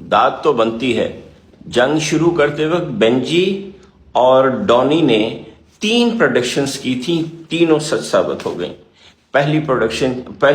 दाद तो बनती है। जंग शुरू करते वक्त बेंजी और डॉनी ने 3 प्रोडिक्शंस की थी, तीनों सच साबित हो गई। पहली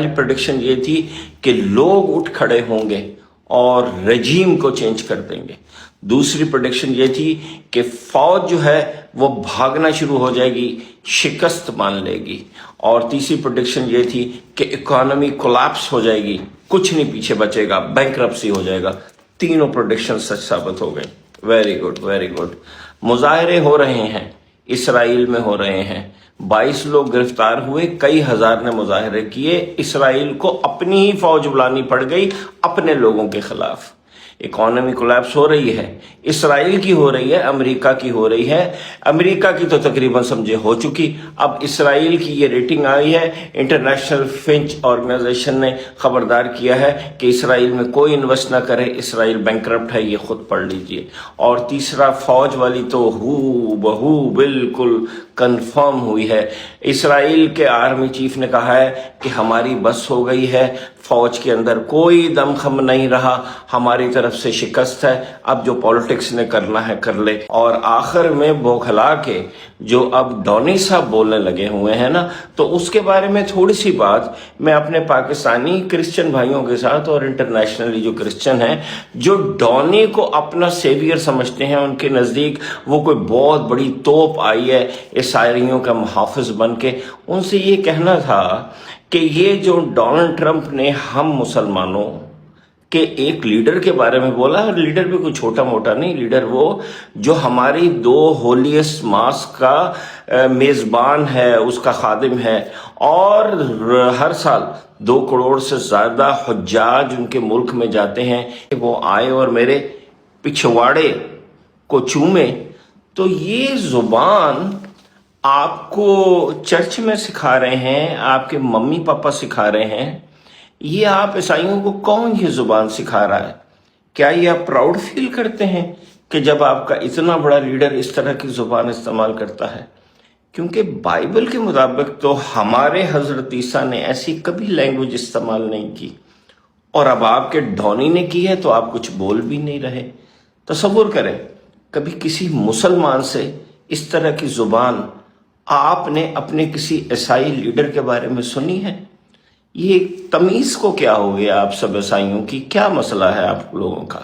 प्रोडिक्शन ये थी कि लोग उठ खड़े होंगे और रजीम को चेंज कर देंगे। दूसरी प्रोडिक्शन ये थी कि फौज जो है वो भागना शुरू हो जाएगी, शिकस्त मान लेगी। और तीसरी प्रोडिक्शन ये थी कि इकोनॉमी कोलैप्स हो जाएगी, कुछ नहीं पीछे बचेगा, बैंकरप्सी हो जाएगा। तीनों प्रोडिक्शन सच साबित हो गए। Very good, very good. मुजाहरे हो रहे हैं, इसराइल में हो रहे हैं। 22 लोग गिरफ्तार हुए, कई हजार ने मुजाहरे किए। इसराइल को अपनी ही फौज बुलानी पड़ गई अपने लोगों के खिलाफ। इकोनॉमी कोलैप्स हो रही है, इसराइल की हो रही है, अमेरिका की हो रही है। अमेरिका की तो तकरीबन समझे हो चुकी, अब इसराइल की ये रेटिंग आई है। इंटरनेशनल फिंच ऑर्गेनाइजेशन ने खबरदार किया है कि इसराइल में कोई इन्वेस्ट ना करे, इसराइल बैंकरप्ट है, ये खुद पढ़ लीजिए। और तीसरा, फौज वाली तो हू बहू बिल्कुल कंफर्म हुई है। इसराइल के आर्मी चीफ ने कहा है कि हमारी बस हो गई है, फौज के अंदर कोई दमखम नहीं रहा, हमारी तरफ से शिकस्त है, अब जो पॉलिटिक्स ने करना है कर ले। और आखिर में बौखला के जो अब डॉनी साहब बोलने लगे हुए हैं ना, तो उसके बारे में थोड़ी सी बात मैं अपने पाकिस्तानी क्रिश्चियन भाइयों के साथ और इंटरनेशनली जो क्रिश्चियन हैं, जो डॉनी को अपना सेवियर समझते हैं, उनके नज़दीक वो कोई बहुत बड़ी तोप आई है ईसाइयों का मुहाफिज बन के, उनसे ये कहना था कि ये जो डोनाल्ड ट्रंप ने हम मुसलमानों के एक लीडर के बारे में बोला, लीडर भी कोई छोटा मोटा नहीं, लीडर वो जो हमारी 2 होलीस्ट मास का मेज़बान है, उसका खादिम है, और हर साल 2 करोड़ से ज़्यादा हुज्जाज उनके मुल्क में जाते हैं। वो आए और मेरे पिछवाड़े को चूमे। तो ये ज़ुबान आपको चर्च में सिखा रहे हैं, आपके मम्मी पापा सिखा रहे हैं, ये आप ईसाइयों को कौन ये जुबान सिखा रहा है? क्या ये आप प्राउड फील करते हैं कि जब आपका इतना बड़ा लीडर इस तरह की जुबान इस्तेमाल करता है? क्योंकि बाइबल के मुताबिक तो हमारे हजरत ईसा ने ऐसी कभी लैंग्वेज इस्तेमाल नहीं की, और अब आपके डॉनी ने की है तो आप कुछ बोल भी नहीं रहे। तसव्वुर करें, कभी किसी मुसलमान से इस तरह की जुबान आपने अपने किसी ईसाई लीडर के बारे में सुनी है? ये तमीज को क्या हो गया आप सब ईसाइयों की? क्या मसला है आप लोगों का?